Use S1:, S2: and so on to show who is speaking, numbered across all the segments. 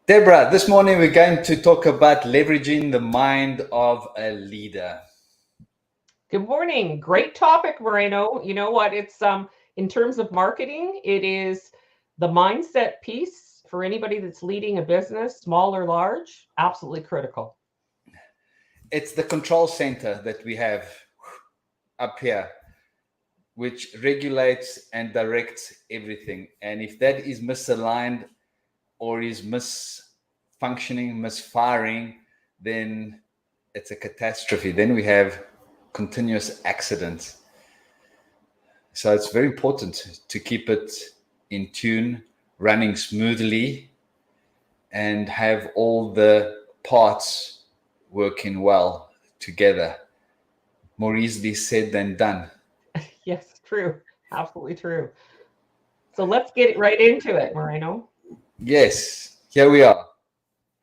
S1: Deborah, this morning we're going to talk about leveraging the mind of a leader.
S2: Good morning. Great topic, Moreno. You know what? It's in terms of marketing, it is the mindset piece for anybody that's leading a business, small or large, absolutely critical.
S1: It's the control center that we have up here, which regulates and directs everything. And if that is misaligned or is misfunctioning, misfiring, then it's a catastrophe. Then we have continuous accidents. So it's very important to keep it in tune, running smoothly, and have all the parts working well together. More easily said than done.
S2: Yes, true. Absolutely true. So let's get right into it, Moreno.
S1: Yes, here we are.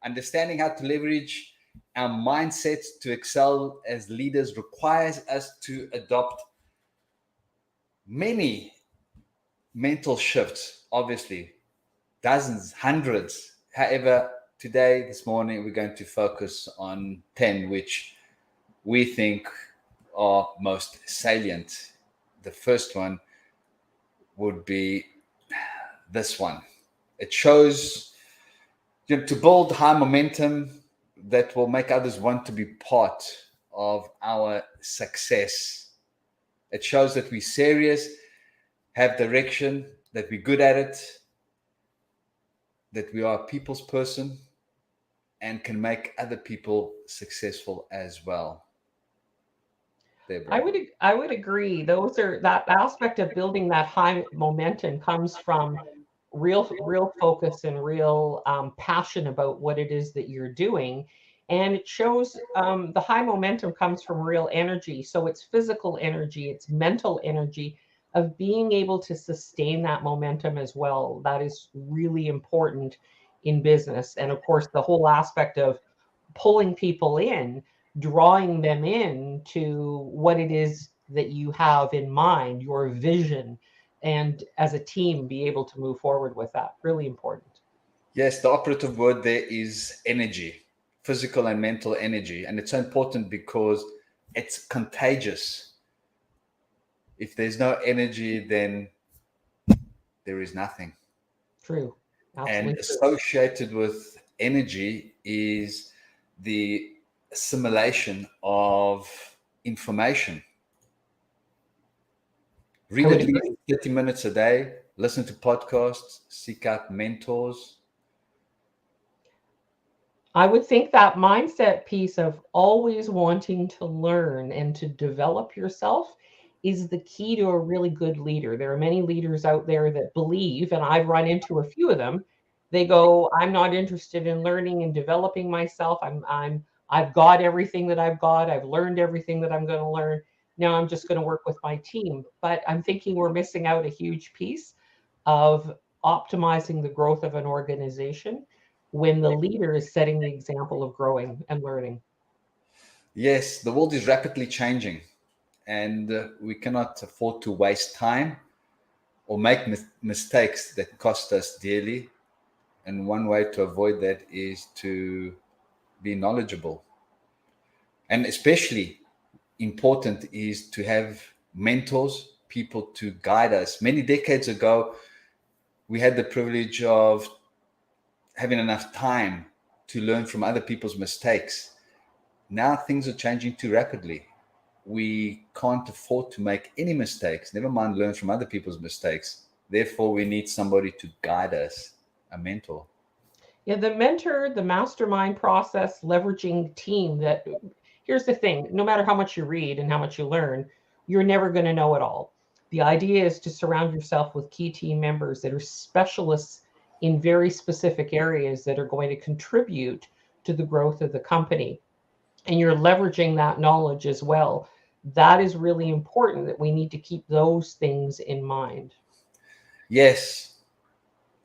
S1: Understanding how to leverage our mindsets to excel as leaders requires us to adopt many mental shifts, obviously, dozens, hundreds. However, today, this morning, we're going to focus on 10, which we think are most salient. The first one would be this one. It shows to build high momentum that will make others want to be part of our success. It shows that we're serious, have direction, that we're good at it, that we are a people's person, and can make other people successful as well.
S2: I
S1: Deborah.
S2: would I would agree. Those are that aspect of building that high momentum comes from real focus and real passion about what it is that you're doing, and it shows the high momentum comes from real energy. So it's physical energy, it's mental energy of being able to sustain that momentum as well. That is really important in business, and of course the whole aspect of pulling people in, drawing them in to what it is that you have in mind, your vision, and as a team be able to move forward with that. Really important.
S1: Yes, the operative word there is energy, physical and mental energy. And it's so important because it's contagious. If there's no energy, then there is nothing.
S2: True.
S1: And
S2: Absolutely true.
S1: associated with energy is the assimilation of information.
S2: I
S1: Read
S2: would
S1: at
S2: agree.
S1: least 30 minutes a day, listen to podcasts, seek out mentors.
S2: I would think that mindset piece of always wanting to learn and to develop yourself is the key to a really good leader. There are many leaders out there that believe, and I've run into a few of them. They go, "I'm not interested in learning and developing myself. I've got everything that I've got. I've learned everything that I'm going to learn. Now I'm just going to work with my team." But I'm thinking we're missing out a huge piece of optimizing the growth of an organization when the leader is setting the example of growing and learning.
S1: Yes, the world is rapidly changing, and we cannot afford to waste time or make mistakes that cost us dearly. And one way to avoid that is to be knowledgeable. And especially important is to have mentors, people to guide us. Many decades ago, we had the privilege of having enough time to learn from other people's mistakes. Now things are changing too rapidly. We can't afford to make any mistakes, never mind learn from other people's mistakes. Therefore, we need somebody to guide us, a mentor.
S2: Yeah, the mentor, the mastermind process, leveraging team. That here's the thing: no matter how much you read and how much you learn, you're never going to know it all. The idea is to surround yourself with key team members that are specialists in very specific areas that are going to contribute to the growth of the company. And you're leveraging that knowledge as well. That is really important that we need to keep those things in mind.
S1: Yes,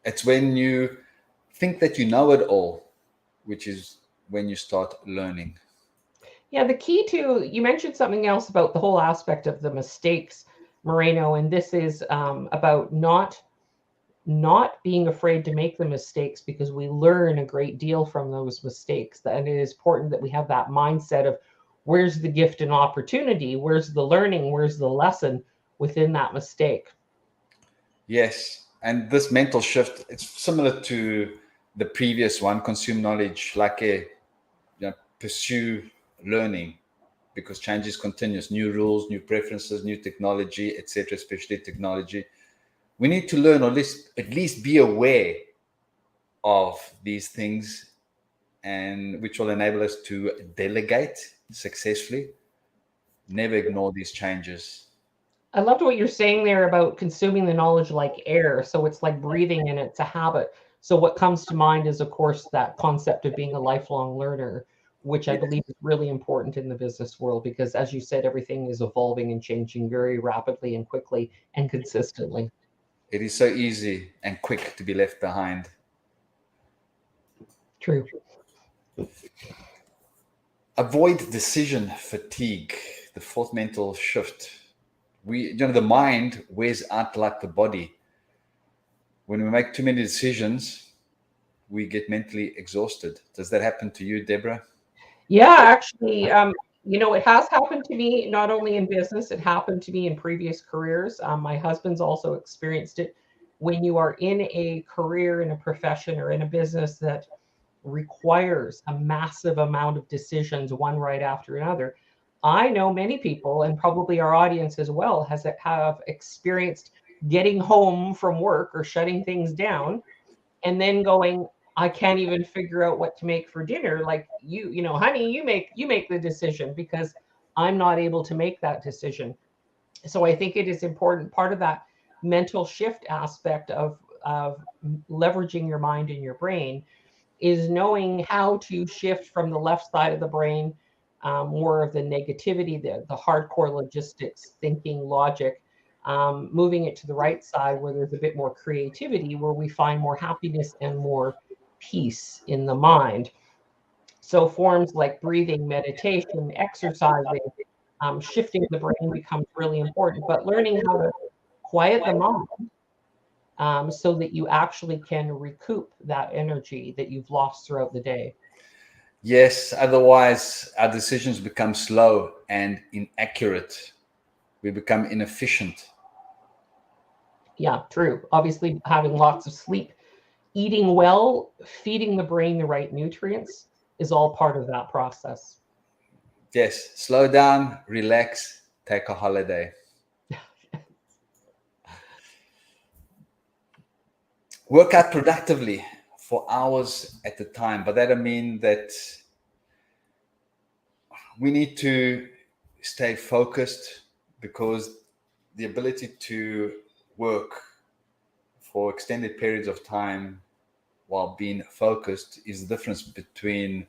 S1: it's when you think that you know it all, which is when you start learning.
S2: Yeah, the key to, you mentioned something else about the whole aspect of the mistakes, Moreno, and this is about not being afraid to make the mistakes, because we learn a great deal from those mistakes. And it is important that we have that mindset of where's the gift and opportunity, where's the learning, where's the lesson within that mistake.
S1: Yes. And this mental shift, it's similar to the previous one, consume knowledge, like pursue learning, because change is continuous. New rules, new preferences, new technology, etc., especially technology. We need to learn, or at least be aware of these things, and which will enable us to delegate successfully. Never ignore these changes.
S2: I loved what you're saying there about consuming the knowledge like air. So it's like breathing and it's a habit. So what comes to mind is, of course, that concept of being a lifelong learner, which I
S1: Yes.
S2: believe is really important in the business world, because as you said, everything is evolving and changing very rapidly and quickly and consistently.
S1: It is so easy and quick to be left behind.
S2: True.
S1: Avoid decision fatigue, the fourth mental shift. The mind wears out like the body. When we make too many decisions, we get mentally exhausted. Does that happen to you, Deborah?
S2: Yeah, actually, it has happened to me, not only in business, it happened to me in previous careers. My husband's also experienced it. When you are in a career, in a profession, or in a business that requires a massive amount of decisions, one right after another. I know many people, and probably our audience as well, have experienced getting home from work or shutting things down and then going, I can't even figure out what to make for dinner. Like, honey, you make the decision, because I'm not able to make that decision. So I think it is important. Part of that mental shift aspect of leveraging your mind and your brain is knowing how to shift from the left side of the brain, more of the negativity, the hardcore logistics, thinking, logic, moving it to the right side where there's a bit more creativity, where we find more happiness and more peace in the mind. So forms like breathing, meditation, exercising, shifting the brain becomes really important. But learning how to quiet the mind, so that you actually can recoup that energy that you've lost throughout the day.
S1: Yes, otherwise our decisions become slow and inaccurate. We become inefficient.
S2: Yeah, true. Obviously, having lots of sleep, eating well, feeding the brain the right nutrients is all part of that process.
S1: Yes, slow down, relax, take a holiday. Work out productively for hours at a time. By that I mean that we need to stay focused, because the ability to work for extended periods of time while being focused is the difference between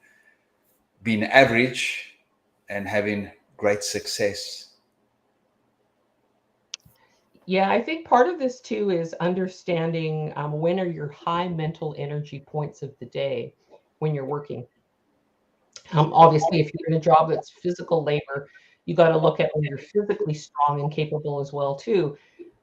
S1: being average and having great success.
S2: Yeah, I think part of this too is understanding, when are your high mental energy points of the day when you're working. Obviously, if you're in a job that's physical labor, you got to look at when you're physically strong and capable as well too.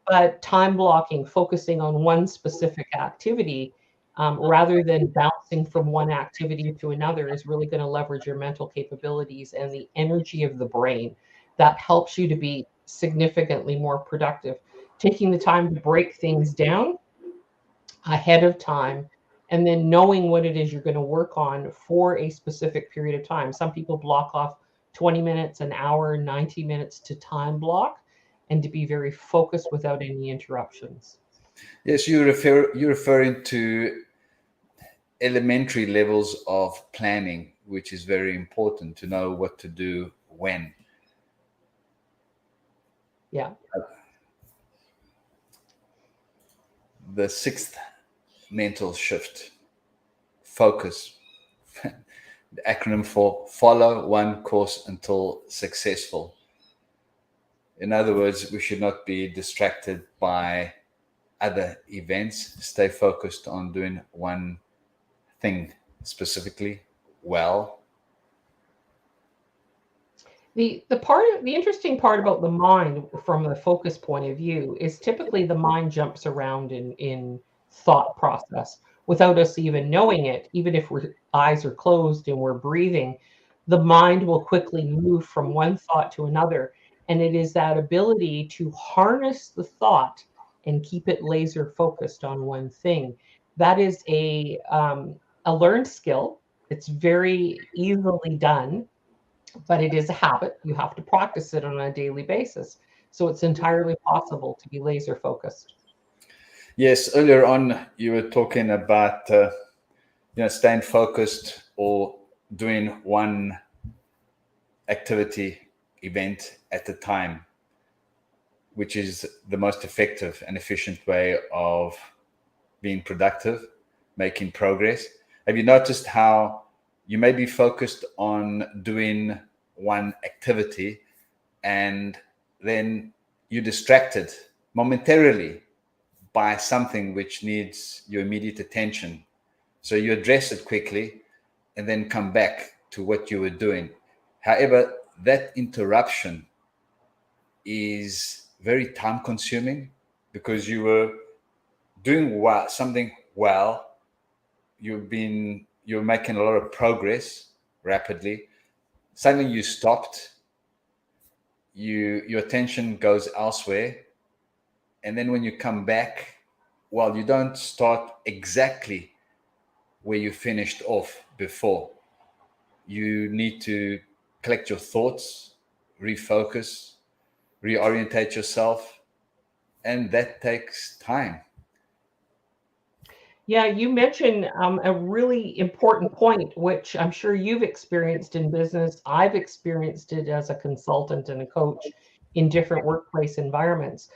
S2: But time blocking, focusing on one specific activity, rather than bouncing from one activity to another, is really going to leverage your mental capabilities and the energy of the brain. That helps you to be significantly more productive. Taking the time to break things down ahead of time, and then knowing what it is you're going to work on for a specific period of time. Some people block off 20 minutes, an hour, 90 minutes to time block, and to be very focused without any interruptions.
S1: Yes, you're referring to elementary levels of planning, which is very important to know what to do when.
S2: Yeah.
S1: The sixth mental shift, focus. The acronym for follow one course until successful. In other words, we should not be distracted by other events. Stay focused on doing one thing specifically well.
S2: The interesting part about the mind from the focus point of view is typically the mind jumps around in thought process without us even knowing it. Even if our eyes are closed and we're breathing, the mind will quickly move from one thought to another. And it is that ability to harness the thought and keep it laser focused on one thing. That is a learned skill. It's very easily done, but it is a habit. You have to practice it on a daily basis. So it's entirely possible to be laser focused.
S1: Yes, earlier on you were talking about staying focused or doing one activity event at a time, which is the most effective and efficient way of being productive, making progress. Have you noticed how you may be focused on doing one activity and then you're distracted momentarily by something which needs your immediate attention? So you address it quickly and then come back to what you were doing. However, that interruption is very time consuming because you were doing something well. You're making a lot of progress rapidly. Suddenly you stopped. Your attention goes elsewhere. And then when you come back, well, you don't start exactly where you finished off before. You need to collect your thoughts, refocus, reorientate yourself, and that takes time.
S2: Yeah, you mentioned a really important point, which I'm sure you've experienced in business. I've experienced it as a consultant and a coach in different workplace environments.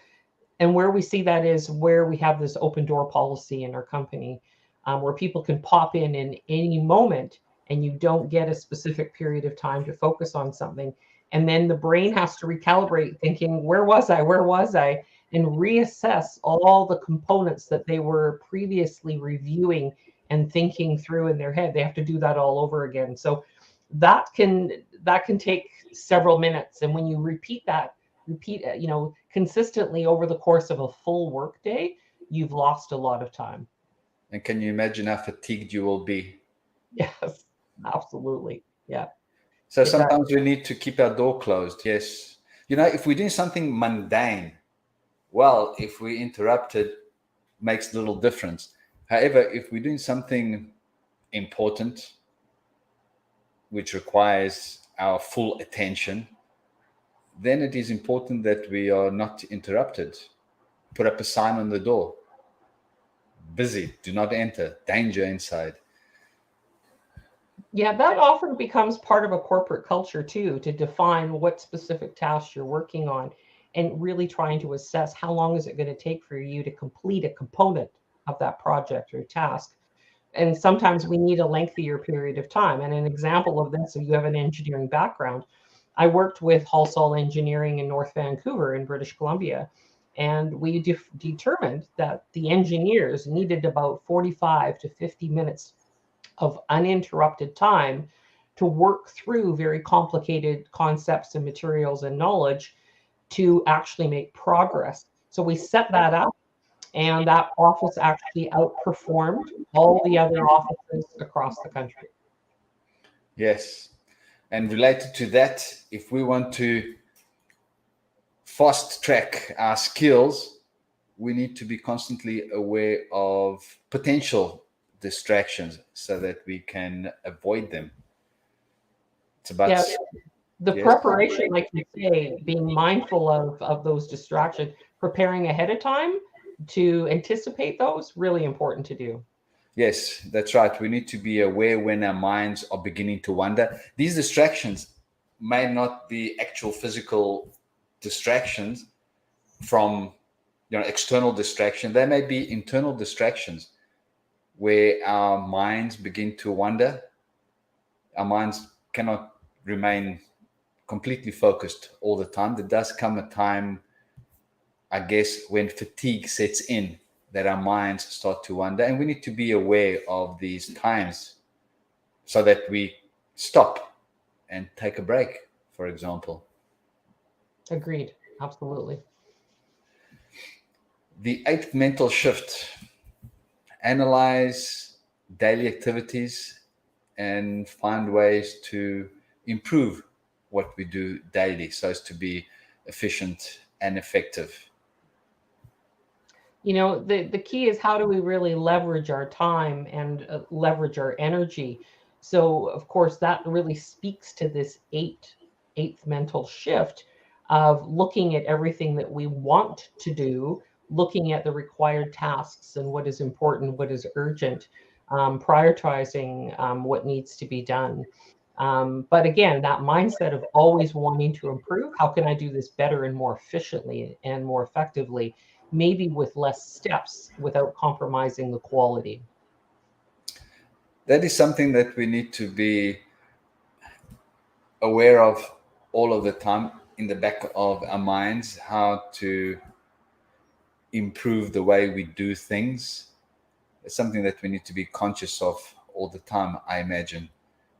S2: And where we see that is where we have this open door policy in our company, where people can pop in any moment and you don't get a specific period of time to focus on something. And then the brain has to recalibrate, thinking, where was I? Where was I? And reassess all the components that they were previously reviewing and thinking through in their head. They have to do that all over again. So that can take several minutes. And when you repeat consistently over the course of a full work day, you've lost a lot of time.
S1: And can you imagine how fatigued you will be?
S2: Yes, absolutely. Yeah.
S1: So
S2: It does.
S1: sometimes we need to keep our door closed. Yes. If we're doing something mundane, well, if we interrupted, makes little difference. However, if we're doing something important, which requires our full attention, then it is important that we are not interrupted. Put up a sign on the door: busy, do not enter, danger inside.
S2: Yeah, that often becomes part of a corporate culture too, to define what specific tasks you're working on and really trying to assess how long is it going to take for you to complete a component of that project or task. And sometimes we need a lengthier period of time. And an example of this, if you have an engineering background, I worked with Halsall Engineering in North Vancouver in British Columbia, and we determined that the engineers needed about 45 to 50 minutes of uninterrupted time to work through very complicated concepts and materials and knowledge to actually make progress. So we set that up, and that office actually outperformed all the other offices across the country.
S1: Yes. And related to that, if we want to fast track our skills, we need to be constantly aware of potential distractions so that we can avoid them. It's about
S2: Yeah, the
S1: yes.
S2: preparation, like you say, being mindful of those distractions, preparing ahead of time to anticipate those, really important to do.
S1: Yes, that's right. We need to be aware when our minds are beginning to wander. These distractions may not be actual physical distractions from external distraction. They may be internal distractions where our minds begin to wander. Our minds cannot remain completely focused all the time. There does come a time, I guess, when fatigue sets in, that our minds start to wander, and we need to be aware of these times so that we stop and take a break, for example.
S2: Agreed. Absolutely.
S1: The eighth mental shift analyze daily activities and find ways to improve what we do daily so as to be efficient and effective.
S2: You know, the key is how do we really leverage our time and leverage our energy. So of course that really speaks to this eighth mental shift of looking at everything that we want to do, looking at the required tasks and what is important, what is urgent, prioritizing what needs to be done. But again, that mindset of always wanting to improve, how can I do this better and more efficiently and more effectively, maybe with less steps without compromising the quality.
S1: That is something that we need to be aware of all of the time in the back of our minds, how to improve the way we do things. It's something that we need to be conscious of all the time, I imagine.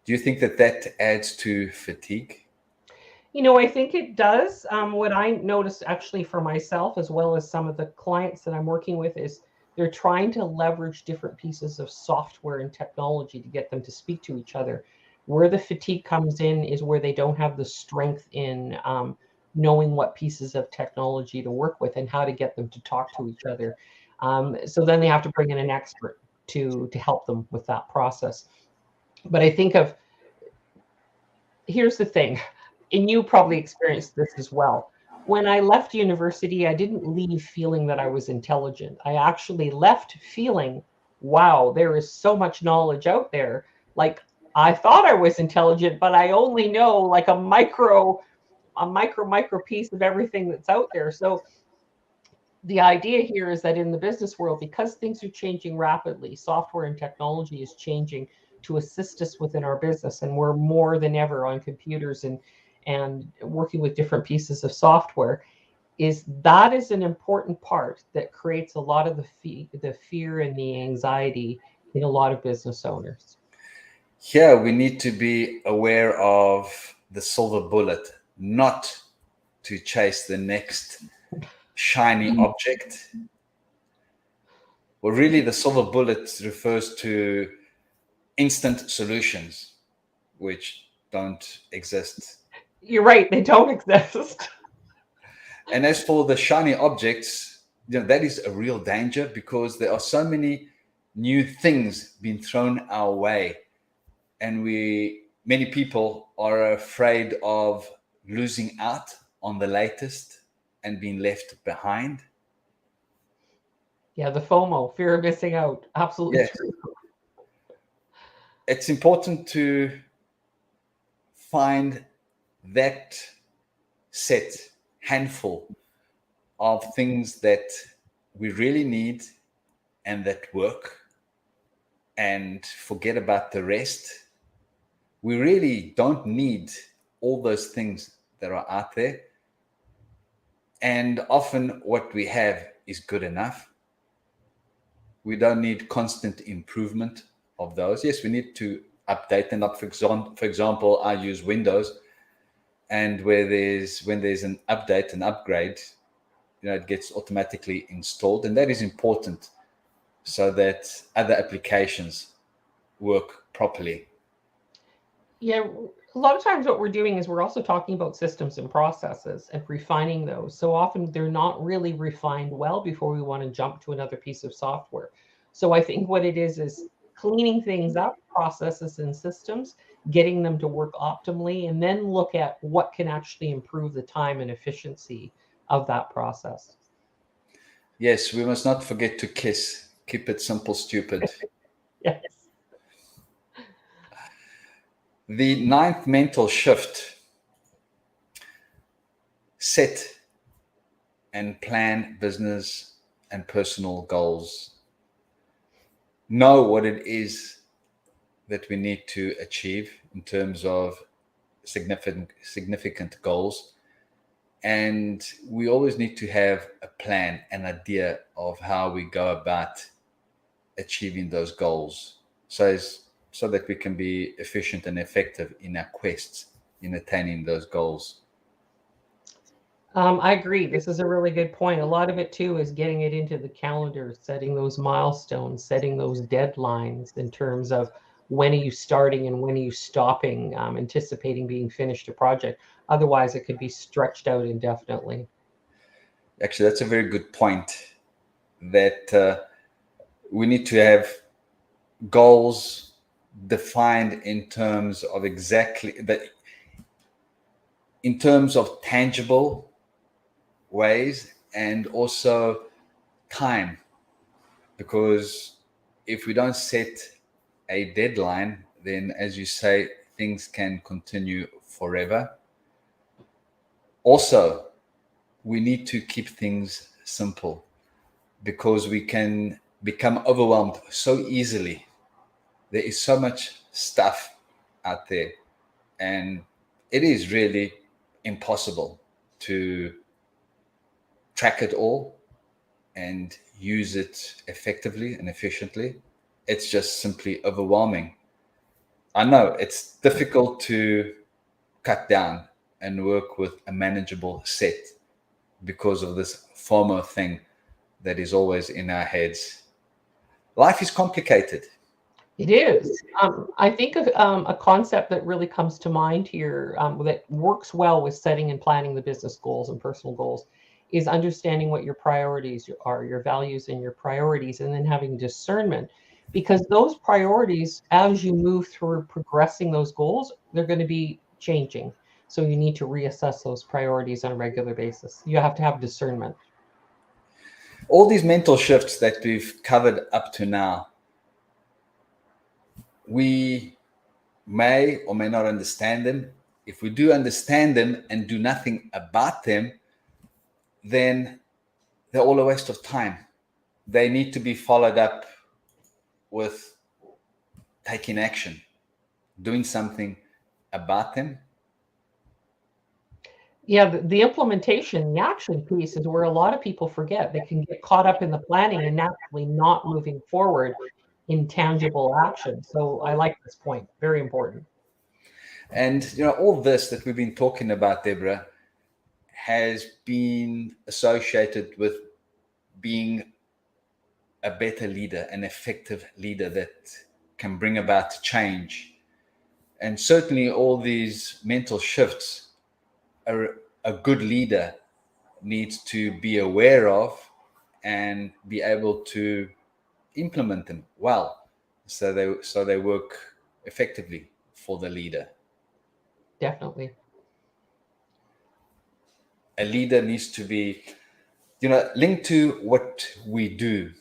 S1: Do you think that that adds to fatigue?
S2: You know, I think it does. What I noticed actually for myself, as well as some of the clients that I'm working with, is they're trying to leverage different pieces of software and technology to get them to speak to each other. Where the fatigue comes in is where they don't have the strength in knowing what pieces of technology to work with and how to get them to talk to each other. So then they have to bring in an expert to help them with that process. But I think of, here's the thing, and you probably experienced this as well. When I left university, I didn't leave feeling that I was intelligent. I actually left feeling, wow, there is so much knowledge out there. Like I thought I was intelligent, but I only know like a micro piece of everything that's out there. So the idea here is that in the business world, because things are changing rapidly, software and technology is changing to assist us within our business, and we're more than ever on computers and working with different pieces of software. That is an important part that creates a lot of the fear and the anxiety in a lot of business owners.
S1: Here, we need to be aware of the silver bullet, not to chase the next shiny object. Well, really, the silver bullet refers to instant solutions, which don't exist.
S2: You're right, they don't exist.
S1: And as for the shiny objects, that is a real danger because there are so many new things being thrown our way. And many people are afraid of losing out on the latest and being left behind.
S2: Yeah, the FOMO, fear of missing out. Absolutely
S1: Yes.
S2: true.
S1: It's important to find that set handful of things that we really need and that work, and forget about the rest. We really don't need all those things that are out there. And often what we have is good enough. We don't need constant improvement of those. Yes, we need to update them up. For example, I use Windows, and when there's an update, an upgrade, it gets automatically installed, and that is important so that other applications work properly.
S2: Yeah, a lot of times what we're doing is we're also talking about systems and processes and refining those. So often they're not really refined well before we want to jump to another piece of software. So I think what it is cleaning things up, processes and systems, getting them to work optimally, and then look at what can actually improve the time and efficiency of that process.
S1: Yes, we must not forget to KISS. Keep it simple, stupid.
S2: Yes.
S1: The ninth mental shift: set and plan business and personal goals. Know what it is that we need to achieve in terms of significant goals. And we always need to have a plan, an idea of how we go about achieving those goals, so that we can be efficient and effective in our quests in attaining those goals.
S2: I agree. This is a really good point. A lot of it too is getting it into the calendar, setting those milestones, setting those deadlines in terms of when are you starting and when are you stopping, anticipating being finished a project. Otherwise, it could be stretched out indefinitely.
S1: Actually, that's a very good point, that we need to have goals defined in terms of exactly that, in terms of tangible ways, and also time. Because if we don't set a deadline, then, as you say, things can continue forever. Also, we need to keep things simple, because we can become overwhelmed so easily. There is so much stuff out there, and it is really impossible to track it all and use it effectively and efficiently. It's just simply overwhelming. I know it's difficult to cut down and work with a manageable set because of this FOMO thing that is always in our heads. Life is complicated.
S2: It is. I think of a concept that really comes to mind here, that works well with setting and planning the business goals and personal goals, is understanding what your priorities are, your values and your priorities, and then having discernment. Because those priorities, as you move through progressing those goals, they're going to be changing. So you need to reassess those priorities on a regular basis. You have to have discernment.
S1: All these mental shifts that we've covered up to now, we may or may not understand them. If we do understand them and do nothing about them, then they're all a waste of time. They need to be followed up with taking action, doing something about them.
S2: Yeah, the implementation, the action piece is where a lot of people forget. They can get caught up in the planning and naturally not moving forward in tangible action. So I like this point. Very important.
S1: And all this that we've been talking about, Deborah, has been associated with being a better leader, an effective leader that can bring about change. And certainly all these mental shifts, a good leader needs to be aware of and be able to implement them well, so they work effectively for the leader.
S2: Definitely.
S1: A leader needs to be, linked to what we do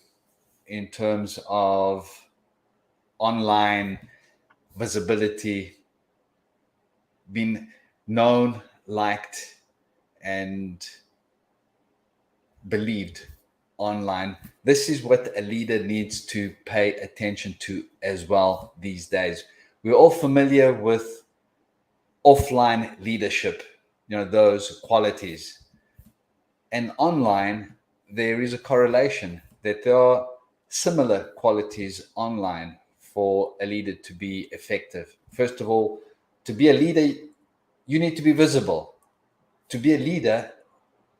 S1: in terms of online visibility, being known, liked, and believed online. This is what a leader needs to pay attention to as well these days. We're all familiar with offline leadership, those qualities. And online, there is a correlation that there are similar qualities online for a leader to be effective. First of all, to be a leader, you need to be visible. To be a leader,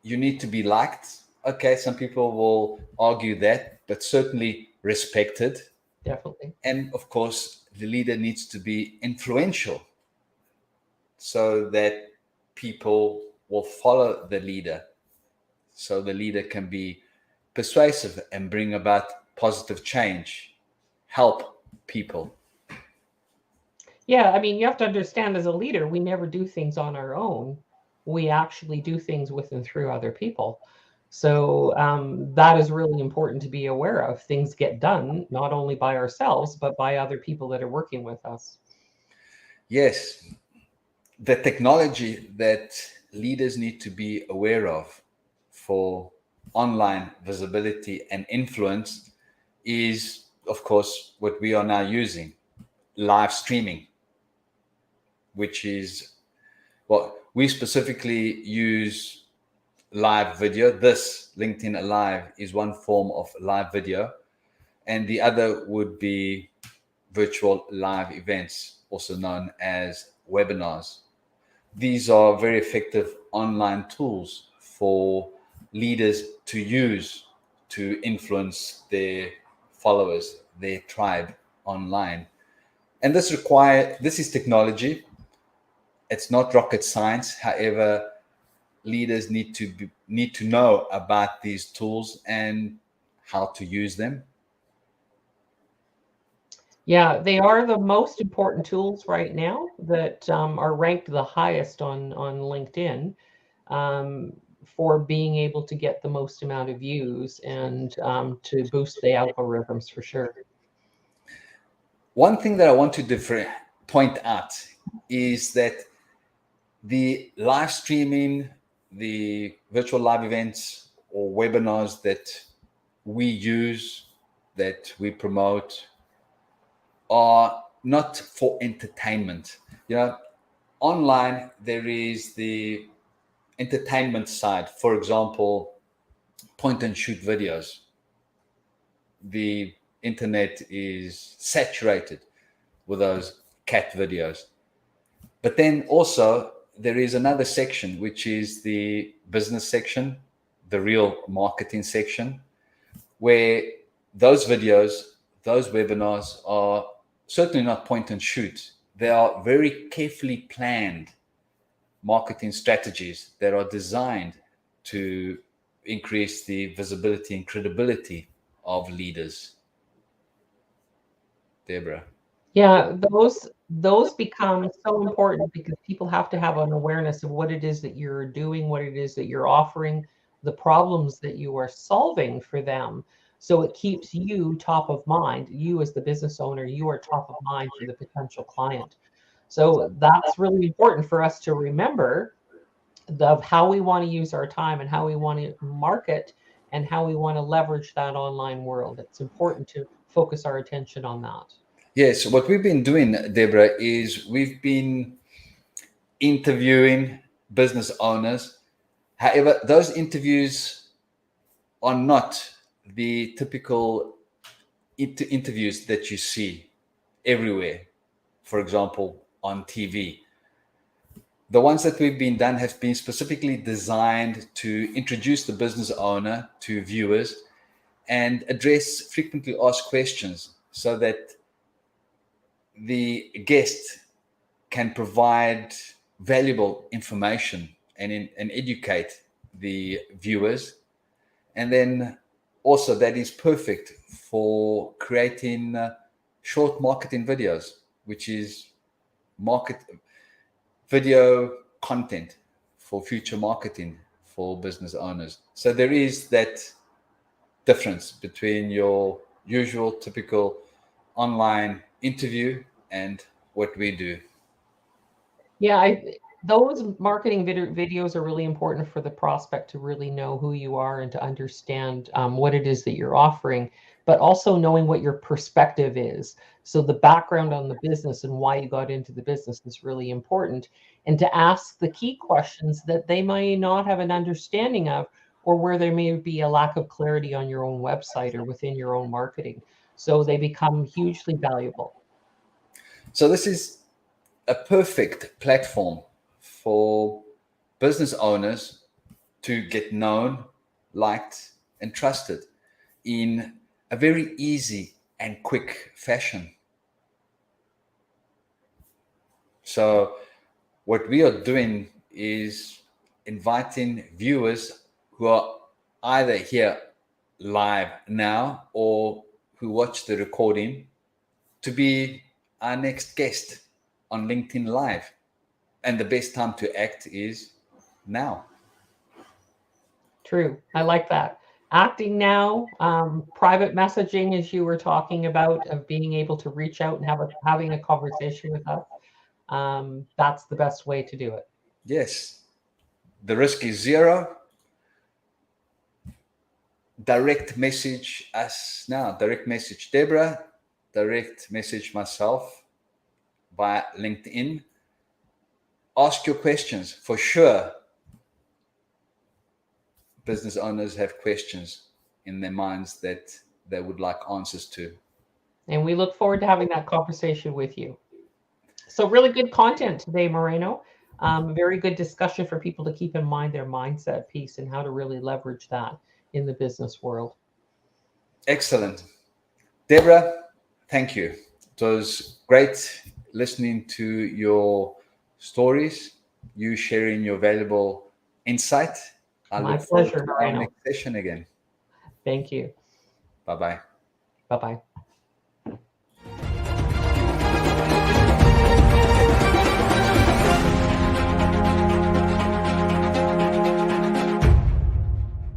S1: you need to be liked. Okay, some people will argue that, but certainly respected.
S2: Definitely.
S1: And of course, the leader needs to be influential so that people will follow the leader, so the leader can be persuasive and bring about positive change, help people.
S2: Yeah, I mean, you have to understand as a leader, we never do things on our own. We actually do things with and through other people. So that is really important to be aware of. Things get done not only by ourselves, but by other people that are working with us.
S1: Yes, the technology that leaders need to be aware of for online visibility and influence is, of course, what we are now using, live streaming, which is what we specifically use. Live video. This LinkedIn Live is one form of live video, and the other would be virtual live events, also known as webinars. These are very effective online tools for leaders to use to influence their followers, their tribe online. And this is technology. It's not rocket science. However, leaders need to know about these tools and how to use them.
S2: Yeah, they are the most important tools right now that are ranked the highest on LinkedIn for being able to get the most amount of views and to boost the algorithms for sure.
S1: One thing that I want to point out is that the live streaming, the virtual live events or webinars that we use, that we promote, are not for entertainment. Online there is the entertainment side. For example, point and shoot videos. The internet is saturated with those cat videos. But then also there is another section, which is the business section, the real marketing section, where those videos, those webinars are certainly not point and shoot. They are very carefully planned marketing strategies that are designed to increase the visibility and credibility of leaders. Deborah.
S2: Yeah, those become so important because people have to have an awareness of what it is that you're doing, what it is that you're offering, the problems that you are solving for them. So it keeps you top of mind. You as the business owner, you are top of mind for the potential client. So that's really important for us to remember of how we want to use our time and how we want to market and how we want to leverage that online world. It's important to focus our attention on that.
S1: Yes, what we've been doing, Deborah, is we've been interviewing business owners. However, those interviews are not the typical interviews that you see everywhere, for example, on TV. The ones that we've been done have been specifically designed to introduce the business owner to viewers and address frequently asked questions so that the guest can provide valuable information and educate the viewers. And then also that is perfect for creating short marketing videos, which is video content for future marketing for business owners. So there is that difference between your usual typical online interview and what we do.
S2: Yeah, those marketing videos are really important for the prospect to really know who you are and to understand what it is that you're offering, but also knowing what your perspective is. So the background on the business and why you got into the business is really important. And to ask the key questions that they may not have an understanding of, or where there may be a lack of clarity on your own website or within your own marketing. So they become hugely valuable.
S1: So this is a perfect platform for business owners to get known, liked, and trusted in a very easy and quick fashion. So what we are doing is inviting viewers who are either here live now or who watch the recording to be our next guest on LinkedIn Live. And the best time to act is now.
S2: True. I like that. Acting now, private messaging, as you were talking about, of being able to reach out and having a conversation with us. That's the best way to do it.
S1: Yes. The risk is zero. Direct message us now. Direct message Deborah. Direct message myself via LinkedIn. Ask your questions. For sure, business owners have questions in their minds that they would like answers to.
S2: And we look forward to having that conversation with you. So really good content today, Moreno. Very good discussion for people to keep in mind, their mindset piece and how to really leverage that in the business world.
S1: Excellent. Deborah, thank you. It was great listening to your stories, you sharing your valuable insight. I
S2: My
S1: look forward
S2: pleasure,
S1: to our
S2: Moreno.
S1: next session again.
S2: Thank you.
S1: Bye-bye.
S2: Bye-bye.